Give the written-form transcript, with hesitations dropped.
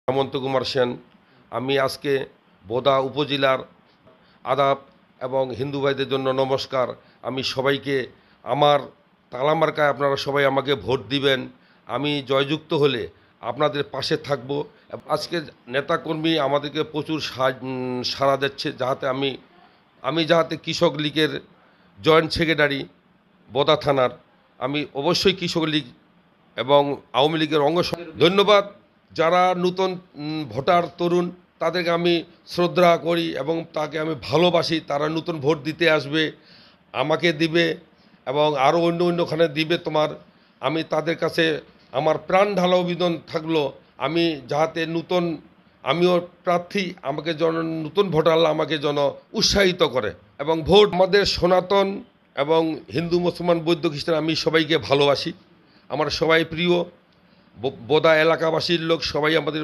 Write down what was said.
হেমন্ত কুমার সেন। আমি আজকে বোদা উপজেলার আদাব এবং হিন্দু ভাইদের জন্য নমস্কার। আমি সবাইকে আমার তালা মার্কায় আপনারা সবাই আমাকে ভোট দিবেন। আমি জয়যুক্ত হলে আপনাদের পাশে থাকব। আজকে নেতাকর্মী আমাদেরকে প্রচুর সাড়া দিচ্ছে, যাহাতে আমি যাহাতে কৃষক লীগের জয়েন্ট সেক্রেটারি বোদা থানার, আমি অবশ্যই কৃষক লীগ এবং আওয়ামী লীগের ধন্যবাদ। যারা নূতন ভোটার তরুণ, তাদেরকে আমি শ্রদ্ধা করি এবং তাকে আমি ভালোবাসি। তারা নূতন ভোট দিতে আসবে, আমাকে দিবে এবং আরও অন্য অন্যখানে দিবে তোমার। আমি তাদের কাছে আমার প্রাণ ঢালা আবেদন থাকলো, আমি যাহাতে আমিও প্রার্থী, আমাকে নূতন ভোটাররা আমাকে যেন উৎসাহিত করে এবং ভোট আমাদের সনাতন এবং হিন্দু মুসলমান বৌদ্ধ খ্রিস্টান আমি সবাইকে ভালোবাসি। আমার সবাই প্রিয় বোদা এলাকাবাসীর লোক সবাই আমাদের